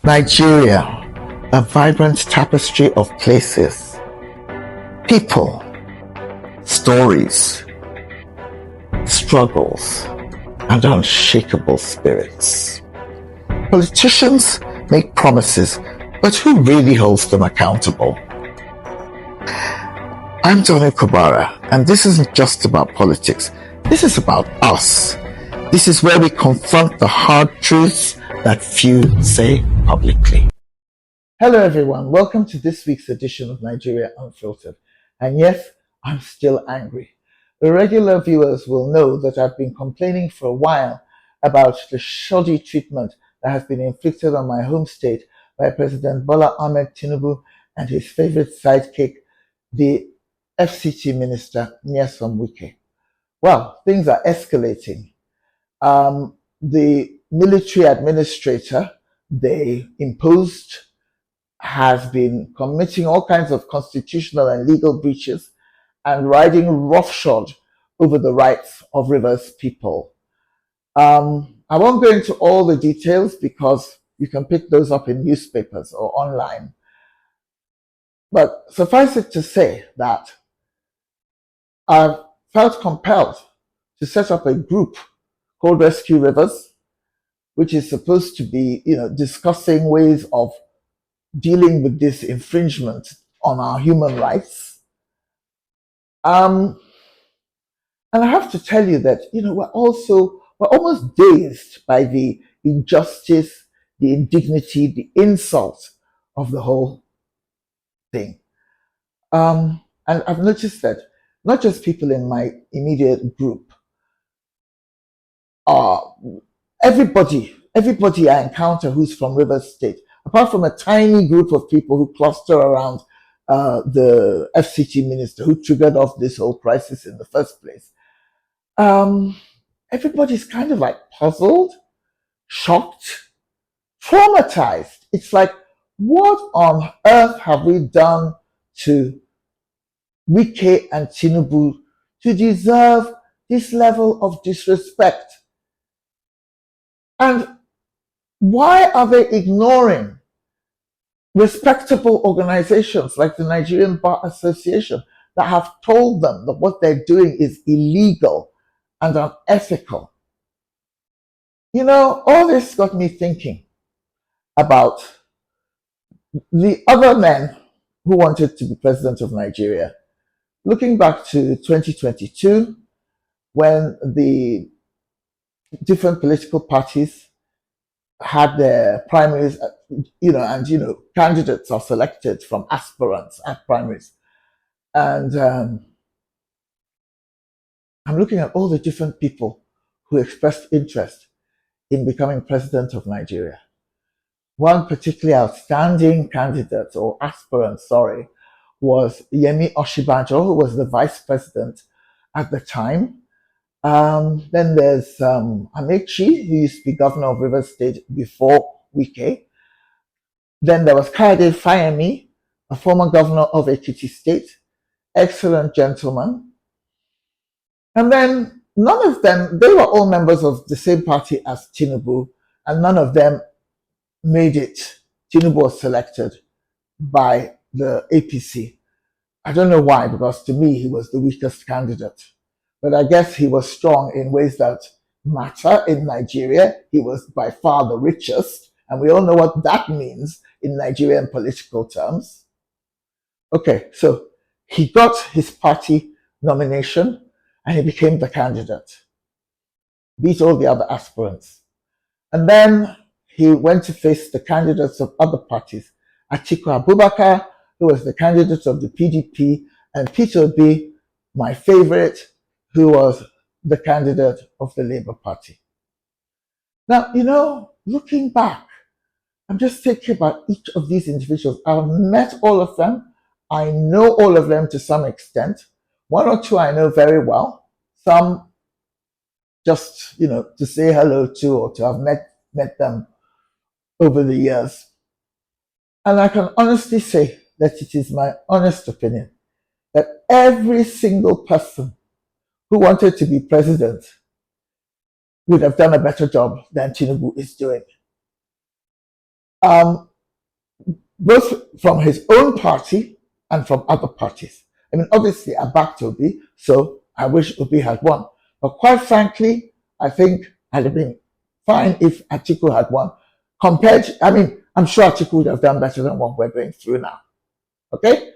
Nigeria, a vibrant tapestry of places, people, stories, struggles, and unshakable spirits. Politicians make promises, but who really holds them accountable? I'm Tony Kobara, and this isn't just about politics. This is about us. This is where we confront the hard truths that few say publicly. Hello, everyone. Welcome to this week's edition of Nigeria Unfiltered. And yes, I'm still angry. The regular viewers will know that I've been complaining for a while about the shoddy treatment that has been inflicted on my home state by President Bola Ahmed Tinubu and his favorite sidekick, the FCT Minister Nyesom Wike. Well, things are escalating. The military administrator they imposed has been committing all kinds of constitutional and legal breaches and riding roughshod over the rights of Rivers people. I won't go into all the details because you can pick those up in newspapers or online. But suffice it to say that I've felt compelled to set up a group called Rescue Rivers, which is supposed to be, discussing ways of dealing with this infringement on our human rights. And I have to tell you that, we're almost dazed by the injustice, the indignity, the insult of the whole thing. And I've noticed that not just people in my immediate group, everybody I encounter who's from Rivers State, apart from a tiny group of people who cluster around the FCT minister who triggered off this whole crisis in the first place, everybody's kind of like puzzled, shocked, traumatized. It's like, what on earth have we done to Wike and Tinubu to deserve this level of disrespect? And why are they ignoring respectable organizations like the Nigerian Bar Association that have told them that what they're doing is illegal and unethical? All this got me thinking about the other men who wanted to be president of Nigeria. Looking back to 2022, when the different political parties had their primaries, and candidates are selected from aspirants at primaries. And I'm looking at all the different people who expressed interest in becoming president of Nigeria. One particularly outstanding candidate or aspirant, was Yemi Oshibanjo, who was the vice president at the time. Then there's Amechi, who used to be governor of Rivers State before Wike. Then there was Kayode Fayemi, a former governor of Ekiti State, excellent gentleman. And then none of them, they were all members of the same party as Tinubu, and none of them made it. Tinubu was selected by the APC. I don't know why, because to me, he was the weakest candidate. But I guess he was strong in ways that matter in Nigeria. He was by far the richest, and we all know what that means in Nigerian political terms. Okay, so he got his party nomination and he became the candidate, beat all the other aspirants. And then he went to face the candidates of other parties, Atiku Abubakar, who was the candidate of the PDP, and Peter Obi, my favorite, who was the candidate of the Labour Party. Now, looking back, I'm just thinking about each of these individuals. I've met all of them. I know all of them to some extent. One or two I know very well. Some just, to say hello to or to have met them over the years. And I can honestly say that it is my honest opinion that every single person who wanted to be president would have done a better job than Tinubu is doing. um, both from his own party and from other parties. I mean, obviously, I backed Obi, so I wish Obi had won. But quite frankly, I think I'd have been fine if Atiku had won. I mean, I'm sure Atiku would have done better than what we're going through now. Okay?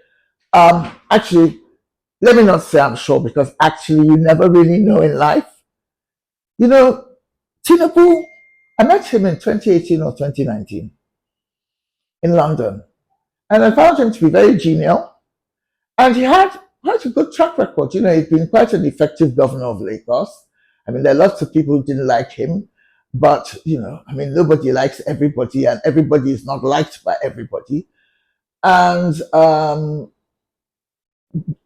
Actually, let me not say I'm sure, because actually you never really know in life. You know, Tinubu, I met him in 2018 or 2019 in London, and I found him to be very genial, and he had quite a good track record. You know, he's been quite an effective governor of Lagos. I mean, there are lots of people who didn't like him, but, you know, I mean, nobody likes everybody, and everybody is not liked by everybody. And,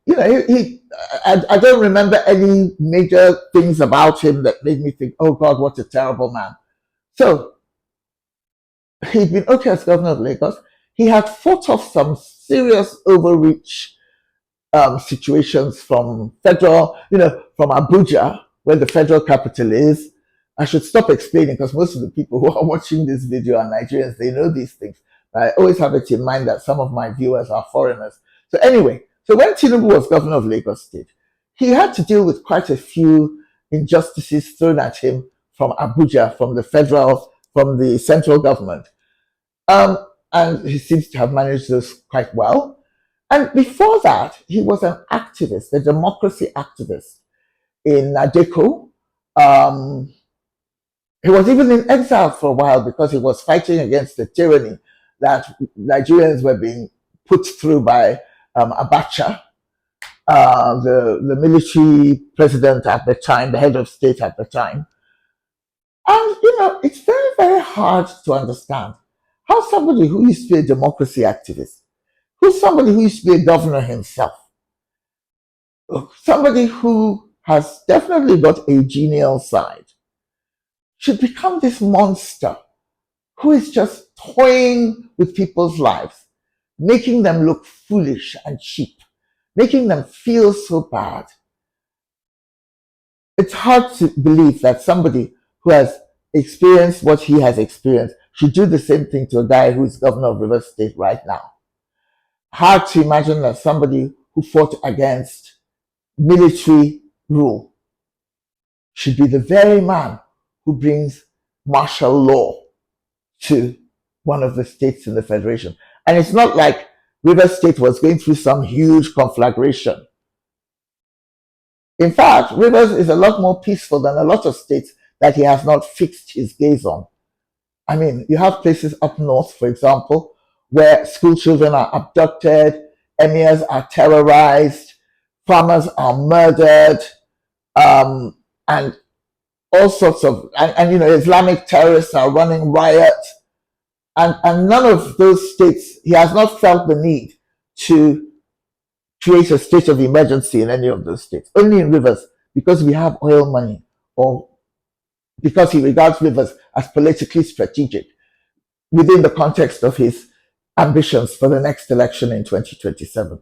you know, I don't remember any major things about him that made me think, oh God, what a terrible man. So he'd been okay as governor of Lagos. He had fought off some serious overreach situations from federal, you know, from Abuja, where the federal capital is. I should stop explaining, because most of the people who are watching this video are Nigerians. They know these things. But I always have it in mind that some of my viewers are foreigners. So anyway, so when Tinubu was governor of Lagos State, he had to deal with quite a few injustices thrown at him from Abuja, from the central government. And he seems to have managed those quite well. And before that, he was an activist, a democracy activist in Nadeko. He was even in exile for a while because he was fighting against the tyranny that Nigerians were being put through by Abacha, the military president at the time, the head of state at the time. And, you know, it's very, very hard to understand how somebody who used to be a democracy activist, who's somebody who used to be a governor himself, somebody who has definitely got a genial side, should become this monster who is just toying with people's lives, making them look foolish and cheap, making them feel so bad. It's hard to believe that somebody who has experienced what he has experienced should do the same thing to a guy who is governor of Rivers State right now. Hard to imagine that somebody who fought against military rule should be the very man who brings martial law to one of the states in the federation. And it's not like Rivers State was going through some huge conflagration. In fact, Rivers is a lot more peaceful than a lot of states that he has not fixed his gaze on. I mean, you have places up north, for example, where school children are abducted, emirs are terrorized, farmers are murdered, and all sorts of, and you know, Islamic terrorists are running riot. And none of those states, he has not felt the need to create a state of emergency in any of those states. Only in Rivers, because we have oil money, or because he regards Rivers as politically strategic within the context of his ambitions for the next election in 2027.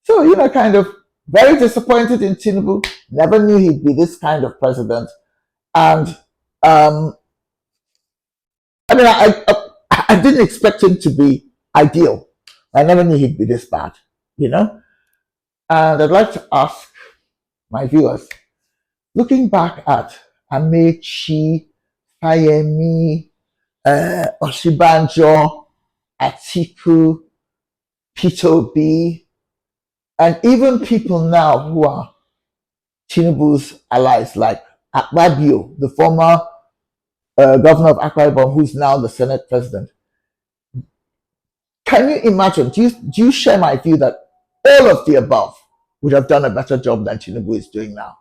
So, you know, kind of very disappointed in Tinubu, never knew he'd be this kind of president. And I mean, I didn't expect him to be ideal. I never knew he'd be this bad, you know? And I'd like to ask my viewers, looking back at Amechi, Fayemi, Oshibanjo, Atiku, Peter Obi, and even people now who are Tinubu's allies, like Akpabio, the former governor of Akwa Ibom, who's now the Senate president. Can you imagine? Do you share my view that all of the above would have done a better job than Tinubu is doing now?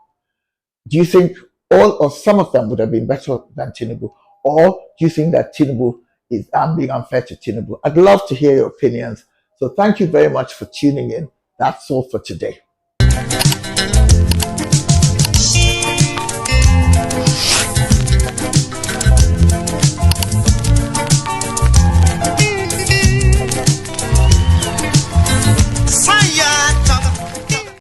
Do you think all or some of them would have been better than Tinubu? Or do you think that Tinubu is being unfair to Tinubu? I'd love to hear your opinions. So thank you very much for tuning in. That's all for today.